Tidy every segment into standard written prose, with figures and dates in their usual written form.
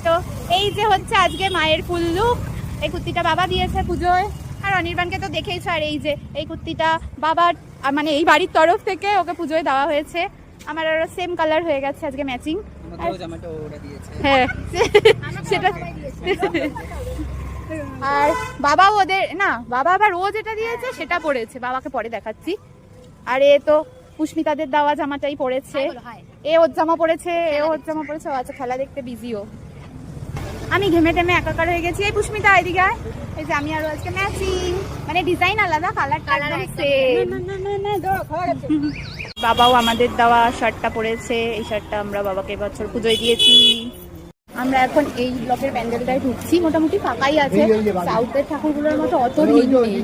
তো এই যে হচ্ছে আজকে মায়ের ফুল লুক। এই কুর্তিটা বাবা দিয়েছে পুজোয়, আর অনির্বাণকে তো দেখেইছো। আর এই যে এই কুর্তিটা বাবার মানে এই বাড়ির তরফ থেকে ওকে পুজোয় দেওয়া হয়েছে। আমার আরো সেম কালার হয়ে গেছে আজকে ম্যাচিং। হ্যাঁ সেটা। আর বাবা ওদের না, বাবা আবার ও যেটা দিয়েছে সেটা পরেছে, বাবাকে পরে দেখাচ্ছি। আর এ তো পুষ্মিতাদের দেওয়া জামাটাই পরেছে, এ ওর জামা পরেছে, এ ওর জামা পরেছে। আচ্ছা খেলা দেখতে বিজিও। আমি ঘেমে টেমে একাকার হয়ে গেছি। এই পুষ্মিতা এদিকে আয়। এই যে আমি আরো আজকে ম্যাচিং, মানে ডিজাইন আলাদা, কালার সেম। বাবাও আমাদের দেওয়া শার্টটা পরেছে। এই শার্টটা আমরা বাবাকে এবছর পুজোয় দিয়েছি। আমরা এখন এই ব্লকের প্যান্ডেলটায় ঢুকছি, মোটামুটি ফাঁকাই আছে। সাউথের ঠাকুরগুলোর মতো অত ভিড় নেই।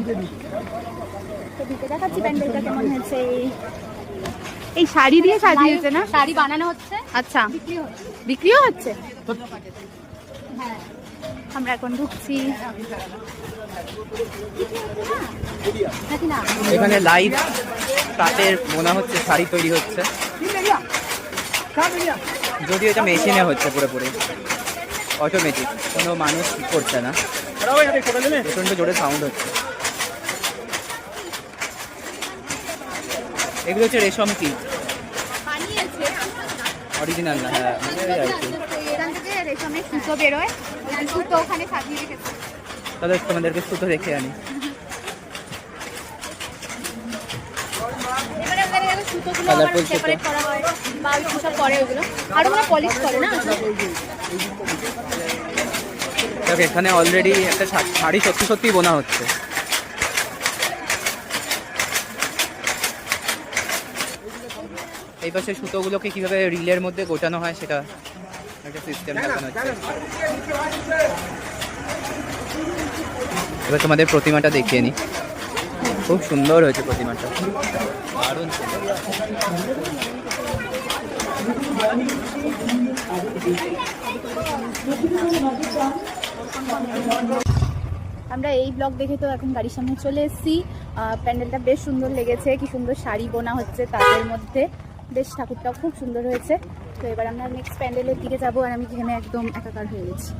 তো ঢুকে দেখাচ্ছি প্যান্ডেলটা কেমন হয়েছে। এই শাড়ি দিয়ে সাজিয়েছে না? শাড়ি বানানো হচ্ছে, আচ্ছা বিক্রিও হচ্ছে। আমরা এখন ঢুকছি। এখানে লাইভ তাঁতের বোনা হচ্ছে, শাড়ি তৈরি হচ্ছে, যদিও এটা মেশিনে হচ্ছে পুরোপুরি অটোমেটিক, কোনো মানুষ করছে না। প্রচন্ড জোরে সাউন্ড হচ্ছে। এগুলো হচ্ছে রেশম কি অরিজিনাল না? হ্যাঁ এখান থেকে রেশমের সুতো বেরোয়, সুতো ওখানে সাজিয়ে রেখেছে। তাহলে তোমাদেরকে সুতো দেখে আনি। সুতোগুলো সেপারেট করা হয় বা সব করে, ওগুলো আরো মানে পলিশ করে না। এখানে অলরেডি একটা শাড়ি সত্যি সত্যি বোনা হচ্ছে। এই পাশে সুতোগুলোকে কিভাবে রিলের মধ্যে গোটানো হয় সেটা একটা সিস্টেম দেখানো হচ্ছে। এবার তোমাদের প্রতিমাটা দেখিয়ে নি, খুব সুন্দর হয়েছে প্রতিমাটা, দারুণ সুন্দর। আমরা এই ব্লগ দেখে তো এখন গাড়ির সামনে চলে এসেছি। প্যান্ডেলটা বেশ সুন্দর লেগেছে, কি সুন্দর শাড়ি বোনা হচ্ছে তাদের মধ্যে, বেশ ঠাকুরটাও খুব সুন্দর হয়েছে। তো এবার আমরা নেক্সট প্যান্ডেলের দিকে যাবো। আর আমি ঘেমে একদম একাকার হয়ে গেছি।